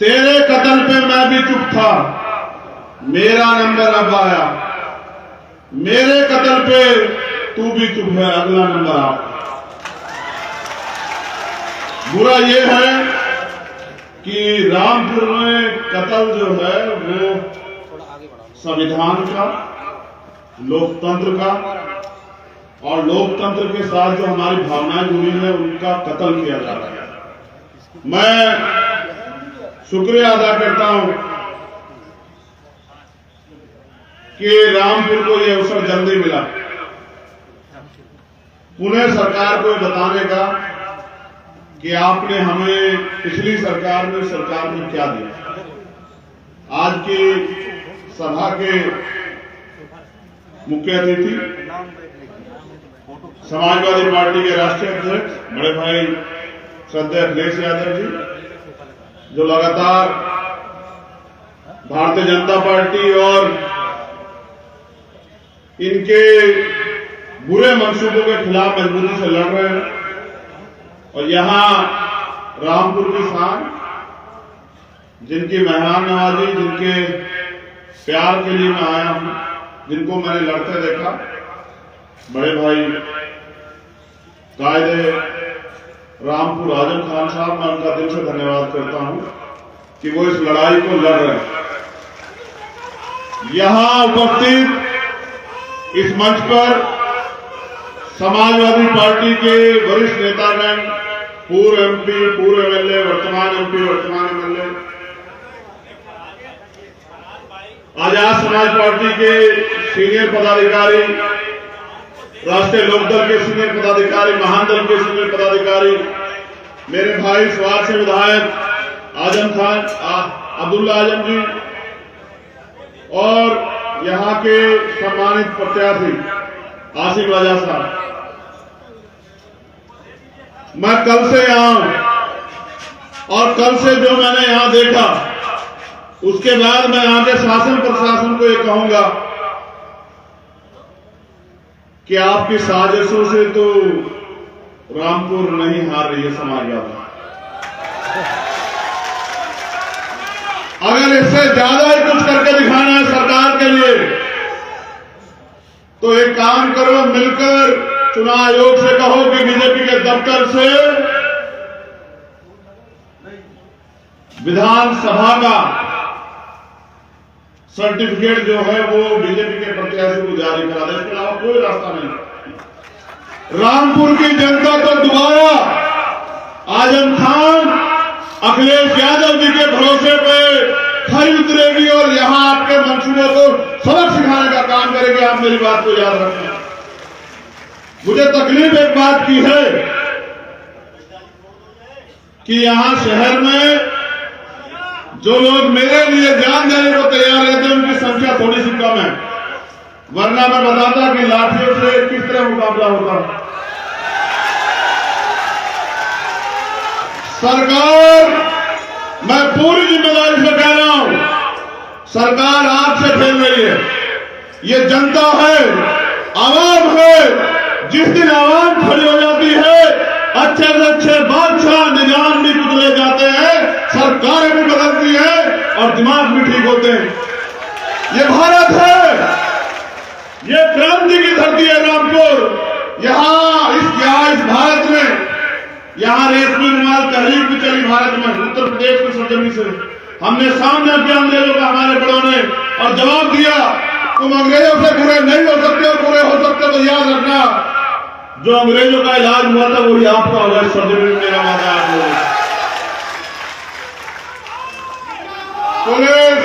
तेरे कत्ल पे मैं भी चुप था, मेरा नंबर अब आया। मेरे कत्ल पे तू भी चुप है, अगला नंबर आ। बुरा ये है कि रामपुर में कत्ल जो है वो संविधान का, लोकतंत्र का और लोकतंत्र के साथ जो हमारी भावनाएं जुड़ी है उनका कत्ल किया जा रहा है। मैं शुक्रिया अदा करता हूं कि रामपुर को यह अवसर जल्दी मिला पुनः सरकार को बताने का कि आपने हमें पिछली सरकार में क्या दिया। आज की सभा के मुख्य अतिथि समाजवादी पार्टी के राष्ट्रीय अध्यक्ष बड़े भाई श्रद्धेय अखिलेश यादव जी, जो लगातार भारतीय जनता पार्टी और इनके बुरे मंसूबों के खिलाफ मजबूती से लड़ रहे हैं, और यहां रामपुर की शान, जिनकी मेहमान नवाजी, जिनके प्यार के लिए मैं आया हूं, जिनको मैंने लड़ते देखा, बड़े भाई कायदे रामपुर आजम खान साहब, मैं उनका दिल से धन्यवाद करता हूं कि वो इस लड़ाई को लड़ रहे हैं। यहां उपस्थित इस मंच पर समाजवादी पार्टी के वरिष्ठ नेतागण, पूर्व एमपी, पूर्व एमएलए, वर्तमान एमपी, वर्तमान एमएलए, आजाद समाज पार्टी के सीनियर पदाधिकारी, राष्ट्रीय लोकदल के सीनियर पदाधिकारी, महान दल के सीनियर पदाधिकारी, मेरे भाई स्वार से विधायक आजम खान, अब्दुल्ला आजम जी, और यहां के सम्मानित प्रत्याशी आसिफ राजा साहब। मैं कल से यहां हूं और कल से जो मैंने यहां देखा उसके बाद मैं यहां के शासन प्रशासन को ये कहूंगा कि आपकी साजिशों से तो रामपुर नहीं हार रही है समाजवादी। अगर इससे ज्यादा ही कुछ करके दिखाना है सरकार के लिए तो एक काम करो, मिलकर चुनाव आयोग से कहो कि बीजेपी के दफ्तर से विधानसभा का सर्टिफिकेट जो है वो बीजेपी के प्रत्याशी को जारी करा दे, इसके अलावा कोई रास्ता नहीं। रामपुर की जनता तो दोबारा आजम खान, अखिलेश यादव जी के भरोसे पे खरी उतरेगी और यहां आपके मंसूबों को सबक सिखाने का काम करेगी। आप मेरी बात को याद रखें। मुझे तकलीफ एक बात की है कि यहां शहर में जो लोग मेरे लिए जान देने को तैयार रहते हैं उनकी संख्या थोड़ी सी कम है, वरना मैं बताता कि लाठियों से किस तरह मुकाबला होता। सरकार, मैं पूरी जिम्मेदारी से कह रहा हूं, सरकार आग से खेल रही है। ये जनता है, आवाम है। जिस दिन आवाम खड़ी हो जाती है, अच्छे से अच्छे बादशाह निजाम भी बदले जाते हैं, सरकारें भी बदलती है और दिमाग भी ठीक होते हैं। ये भारत है, ये क्रांति की धरती है रामपुर। इस भारत में यहां रेशमी रुमाल तहरीक भी चली भारत में, उत्तर प्रदेश की सरजमी से। हमने सामने किया अंग्रेजों का, हमारे बड़ों ने, और जवाब दिया तुम अंग्रेजों से बुरे नहीं हो सकते हो, बुरे हो सकते तो याद रखना जो अंग्रेजों का इलाज हुआ था वही आपका होगा। इस सरजमी में मेरा वादा आप लोग। पुलिस,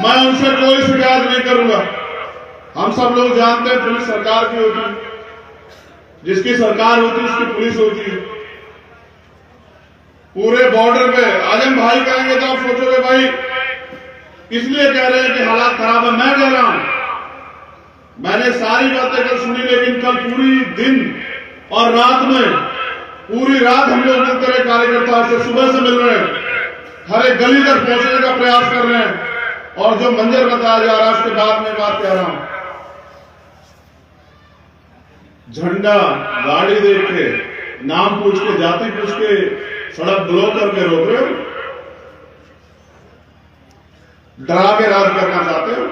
मैं उनसे कोई शिकायत नहीं करूंगा। हम सब लोग जानते हैं पुलिस सरकार की होती है, जिसकी सरकार होती है उसकी पुलिस होती है। पूरे बॉर्डर पे आजम भाई कहेंगे तो आप सोचोगे भाई इसलिए कह रहे हैं कि हालात खराब है। मैं कह रहा हूं, मैंने सारी बातें कल सुनी, लेकिन कल पूरी दिन और रात में, पूरी रात हम लोग मिलकर रहे, कार्यकर्ताओं से सुबह से मिल रहे हैं, हर एक गली तक पहुंचने का प्रयास कर रहे हैं। और जो मंजर बताया जा रहा है उसके बाद में बात कह रहा हूं, झंडा गाड़ी देख के नाम पूछ के, जाति पूछ के सड़क ब्लॉक करके रोक रहे हो, डरा के राज करना चाहते हो,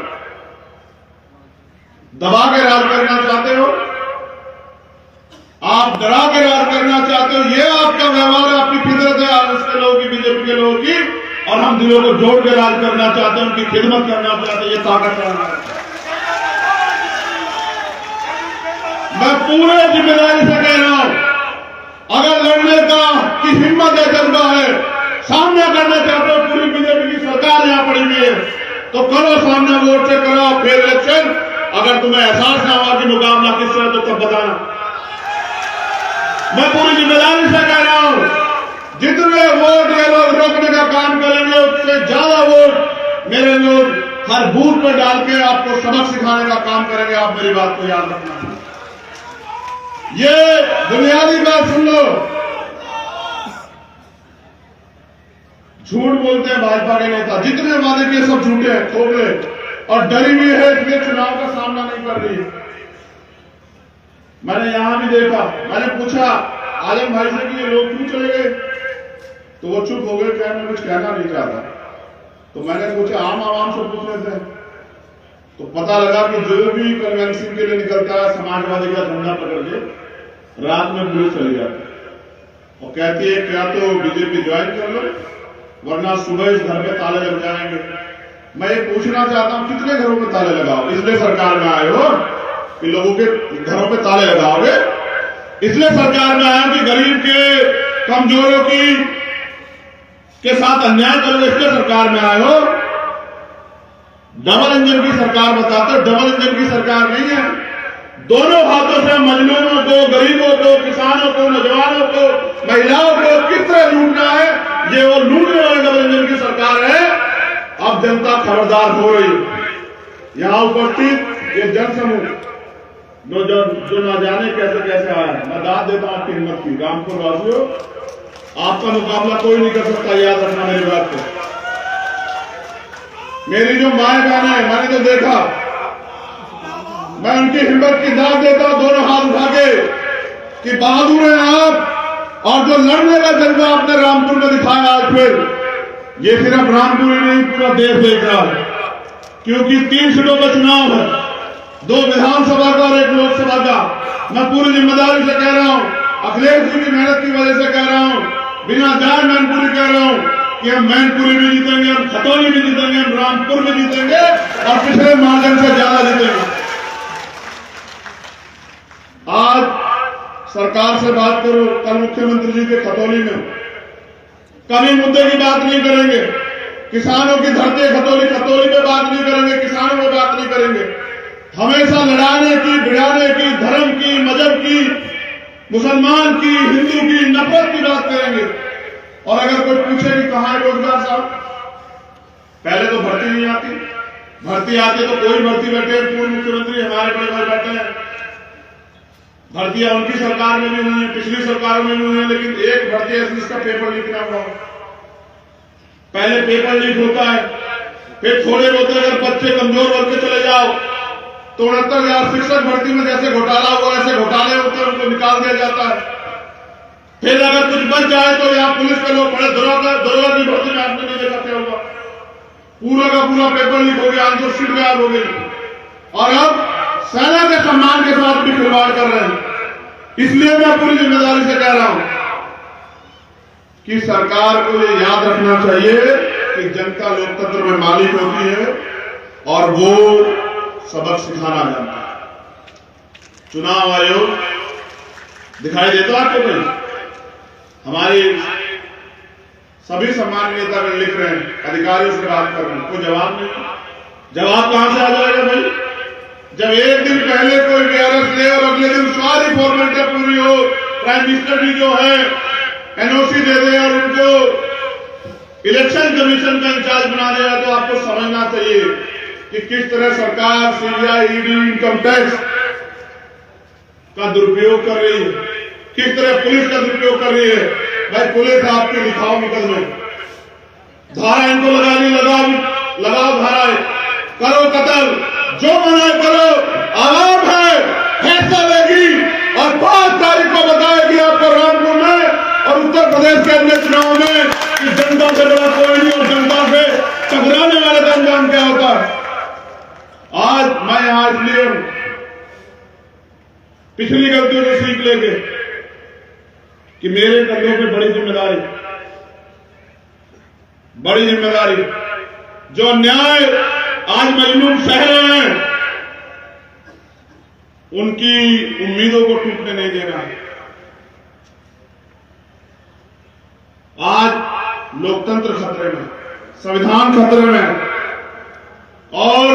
दबा के राज करना चाहते हो, आप डरा के राज करना चाहते हो। ये आपका व्यवहार है, आपकी फितरत है आरएसएस के लोगों की, बीजेपी के लोगों की। और हम दिलों को जोड़ के राज करना चाहते हैं, उनकी खिदमत करना चाहते हैं। ये ताकत है हमारे। मैं पूरे जिम्मेदारी से कह रहा हूं, अगर लड़ने का की हिम्मत है, जज्बा है, सामना करना चाहते हो, पूरी बीजेपी की सरकार यहां पड़ी हुई है, तो करो सामने, वोट से करो फिर इलेक्शन। अगर तुम्हें एहसास ना हुआ कि मुकाबला किससे है, तो तब बताना। मैं पूरी जिम्मेदारी से कह रहा हूं, जितने वोट ये लोग रोकने का काम करेंगे, उससे ज्यादा वोट मेरे लोग हर बूथ पर डाल के आपको सबक सिखाने का काम करेंगे। आप मेरी बात को याद रखना। ये बुनियादी बात सुन लो, झूठ बोलते हैं भाजपा के नेता, जितने वादे किए सब झूठे हैं, खोखले, और डरी हुई है, इसलिए चुनाव का सामना नहीं कर रही है। मैंने यहां भी देखा, मैंने पूछा आलम भाई से कि ये लोग क्यों चले गए, तो वो चुप हो गए, क्या मैं कुछ कहना नहीं चाहता। तो मैंने पूछा आम आवाम से पूछ लेते हैं, तो पता लगा कि जो भी कन्वेंशन के लिए निकलता है, समाजवादी का झंडा पकड़ के रात में पुलिस चली जाती है और कहती है क्या तो बीजेपी ज्वाइन कर लो, वरना सुबह इस घर पे ताले लग जाएंगे। मैं ये पूछना चाहता हूं, कितने घरों पे ताले लगाओ? इसलिए सरकार में आए हो कि लोगों के घरों पे ताले लगाओगे? इसलिए सरकार में आया कि गरीब के, कमजोरों की के साथ अन्याय करोगे, इसलिए सरकार में आए हो? डबल इंजन की सरकार बताते हो, डबल इंजन की सरकार नहीं है। दोनों हाथों से मजलूमों को, गरीबों को, किसानों को, नौजवानों को, महिलाओं को किस तरह लूटना है, ये वो लूटने वाले डबल इंजन की सरकार है। अब जनता खबरदार हो रही है। यहां उपस्थित ये जनसमूह जो ना जाने कैसे कैसे आया, मैं दाद देता हूं आपकी हिम्मत की। रामपुर वासियों, आपका मुकाबला कोई नहीं कर सकता, याद रखना मेरी बात को। मेरी जो माए बहन है, मैंने तो देखा, मैं उनकी हिम्मत की दाद देता हूं दोनों हाथ उठा के कि बहादुर हैं आप। और जो लड़ने का जज्बा आपने रामपुर में दिखाया आज, फिर ये सिर्फ रामपुर ही नहीं, पूरा देश देख रहा है। क्योंकि 3 सीटों का चुनाव है, 2 विधानसभा का और 1 लोकसभा का। मैं पूरी जिम्मेदारी से कह रहा हूं, अखिलेश जी की मेहनत की वजह से कह रहा हूं, बिना जान मैनपुरी कह रहा हूं कि हम मैनपुरी भी जीतेंगे, हम खतौली भी जीतेंगे, हम रामपुर भी जीतेंगे और पिछले मार्जिन से ज्यादा जीतेंगे। आज सरकार से बात करो, कल मुख्यमंत्री जी के खतौली में कभी मुद्दे की बात नहीं करेंगे। किसानों की धरती खतौली, खतौली पे बात नहीं करेंगे, किसानों पे बात नहीं करेंगे। हमेशा लड़ाने की, भिड़ाने की, धर्म की, मजहब की, मुसलमान की, हिंदू की, नफरत की बात करेंगे। और अगर कोई पूछे कि कहां है रोजगार साहब, पहले तो भर्ती नहीं आती, भर्ती आती तो कोई भर्ती बैठे, पूर्व मुख्यमंत्री हमारे बड़े भाई बैठे हैं, भर्तियां उनकी सरकार में भी हुई है, पिछली सरकार में भी हुई है, लेकिन एक भर्ती ऐसी जिसका पेपर लीक ना हुआ। पहले पेपर लीक होता है, फिर थोड़े बहुत अगर बच्चे कमजोर वर्ग के चले जाओ तो 69,000 शिक्षक भर्ती में जैसे घोटाला हुआ, ऐसे घोटाले होते हैं, उनको निकाल दिया जाता है। फिर अगर कुछ बच जाए तो यहाँ पुलिस के लोग बड़े दरोगा की भर्ती में आपने नहीं देखा क्या हुआ, पूरा का पूरा पेपर लीक हो गया, आंसर शीट गायब हो गई। और अब सेना के सम्मान के साथ भी खिलवाड़ कर रहे हैं। इसलिए मैं पूरी जिम्मेदारी से कह रहा हूं कि सरकार को ये याद रखना चाहिए कि जनता लोकतंत्र में मालिक होती है और वो सबक सिखाना जानता है। चुनाव आयोग दिखाई देता आपको नहीं? हमारी सभी सम्मानीय नेता लिख रहे हैं, अधिकारियों से बात कर रहे हैं, कोई जवाब नहीं। जवाब कहां से आ जाएगा भाई? जब एक दिन पहले कोई वीआरएस ले और अगले दिन सारी फॉर्मेलिटी पूरी हो, प्राइम मिनिस्टर जी जो है एनओसी दे दे और उनको इलेक्शन कमीशन का इंचार्ज बना दिया, तो आपको समझना चाहिए कि किस तरह सरकार सीबीआई, ईडी, इनकम टैक्स का दुरुपयोग कर रही है, किस तरह पुलिस का दुरुपयोग कर रही है। भाई पुलिस आपके दिखाओ मुकदमे, धारा इनको लगाओ धाराएं, करो कत्ल, जो मना करो, आवाम है फैसला लेगी और 5 तारीख को बताएगी आपको राम कांग्रेस के अपने चुनाव में कि जनता से बड़ा कोई नहीं और जनता से टकराने वाले का अंजाम क्या होता है। आज मैं यहां इसलिए पिछली गलतियों से सीख लेके कि मेरे कंधों पे बड़ी जिम्मेदारी जो अन्याय आज मजलूम सह रहे हैं उनकी उम्मीदों को टूटने नहीं देना है। आज लोकतंत्र खतरे में, संविधान खतरे में और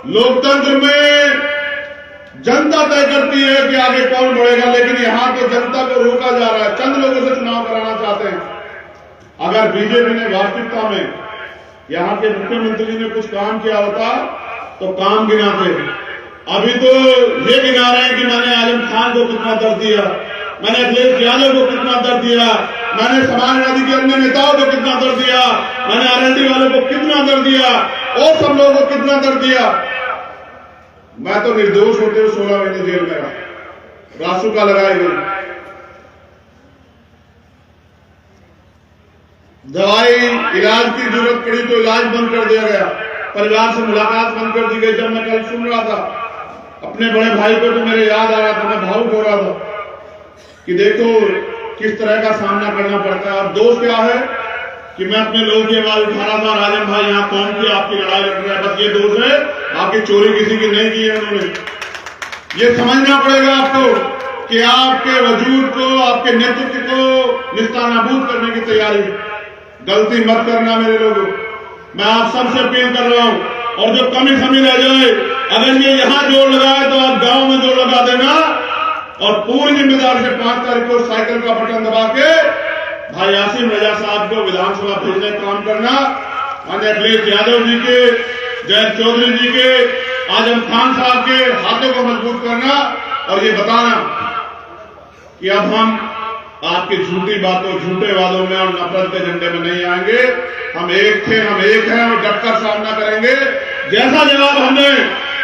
लोकतंत्र में जनता तय करती है कि आगे कौन बढ़ेगा, लेकिन यहां तो जनता को रोका जा रहा है। चंद लोगों से चुनाव कराना चाहते हैं। अगर बीजेपी ने वास्तविकता में यहां के मुख्यमंत्री ने कुछ काम किया होता तो काम गिनाते। अभी तो ये गिना रहे हैं कि मैंने आजम खान को कितना दर्द दिया, मैंने अखिलेश यादव को कितना दर्द दिया, मैंने समाजवादी के अन्य नेताओं को कितना दर्द दिया, मैंने आरएलडी वालों को कितना दर्द दिया और सब लोगों को कितना दर्द दिया। मैं तो निर्दोष होते हुए 16 महीने जेल में रहा, रासुका लगाई गई, दवाई इलाज की जरूरत पड़ी तो इलाज बंद कर दिया गया, परिवार से मुलाकात बंद कर दी गई। जब मैं कल सुन रहा था अपने बड़े भाई को तो मेरे याद आ रहा था, मैं भावुक हो रहा था कि देखो किस तरह का सामना करना पड़ता है। और दोष क्या है कि मैं अपने लोगों की आवाज उठा रहा था, राजन भाई यहाँ कौन की आपकी लड़ाई लड़ रहा है, बस ये दोष है आपकी चोरी किसी की नहीं की है उन्होंने। ये समझना पड़ेगा आपको कि आपके वजूद को, आपके नेतृत्व को निस्तानाबूद करने की तैयारी। गलती मत करना मेरे लोगों, मैं आप सबसे अपील कर रहा हूं। और जो कमी समी रह जाए, अगर ये यहां जोर लगाए तो आप गांव में जोर लगा देना और पूरी जिम्मेदारी से 5 तारीख को साइकिल का बटन दबा के भाई आसिम रजा साहब को विधानसभा भेजने का काम करना, माननीय अखिलेश यादव जी के, जयंत चौधरी जी के, आजम खान साहब के हाथों को मजबूत करना और ये बताना कि अब हम आपकी झूठी बातों, झूठे वादों में और नफरत के झंडे में नहीं आएंगे। हम एक थे, हम एक हैं और डटकर सामना करेंगे। जैसा जवाब हमने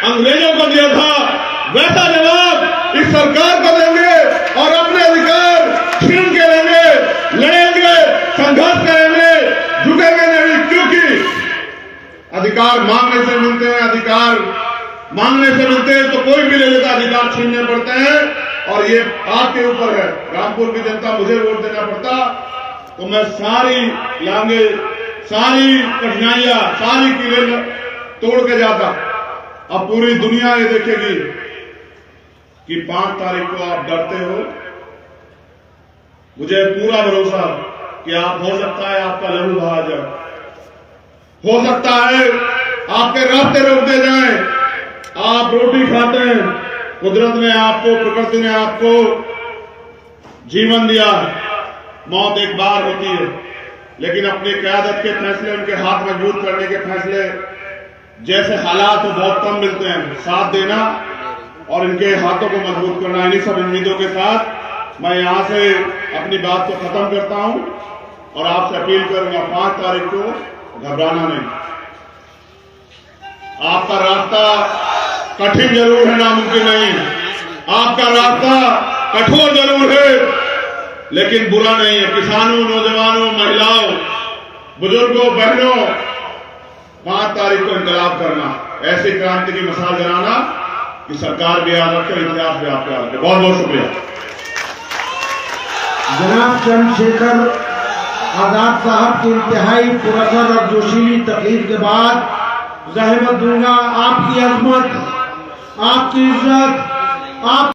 अंग्रेजों को दिया था वैसा जवाब इस सरकार को देंगे और अपने अधिकार छीन के लेंगे, लड़ेंगे, संघर्ष करेंगे, झुकेंगे नहीं। क्योंकि अधिकार मांगने से मिलते हैं, अधिकार मांगने से मिलते हैं तो कोई भी ले लेता, अधिकार छीनने पड़ते हैं और ये आपके ऊपर है। रामपुर की जनता मुझे वोट देना पड़ता तो मैं सारी लांगे, सारी कठिनाइयां, सारी कीलें तोड़ के जाता। अब पूरी दुनिया ये देखेगी कि 5 तारीख को आप डरते हो। मुझे पूरा भरोसा कि आप, हो सकता है आपका लहू बहा जाए, हो सकता है आपके रास्ते रोक दे जाएं, आप रोटी खाते हैं, कुदरत ने आपको, प्रकृति ने आपको जीवन दिया, मौत एक बार होती है, लेकिन अपनी क़यादत के फैसले, उनके हाथ मजबूत करने के फैसले, जैसे हालात तो बहुत कम मिलते हैं, साथ देना और इनके हाथों को मजबूत करना। इन्हीं सब उम्मीदों के साथ मैं यहां से अपनी बात को खत्म करता हूं और आपसे अपील करूंगा 5 तारीख को घबराना नहीं। आपका रास्ता कठिन जरूर है, नामुमकिन नहीं। आपका रास्ता कठोर जरूर है लेकिन बुरा नहीं है। किसानों, नौजवानों, महिलाओं, बुजुर्गों, बहनों, 5 तारीख को इंकलाब करना, ऐसी क्रांति की मिसाल जलाना कि सरकार भी याद रखे, इतिहास भी आपको याद रखे। बहुत बहुत शुक्रिया। जनाब चंद्रशेखर आजाद साहब की इंतहाई पुरअसर और जोशीली तकरीर के बाद जहमत दूंगा आपकी अजमत, आपकी इज्जत, आप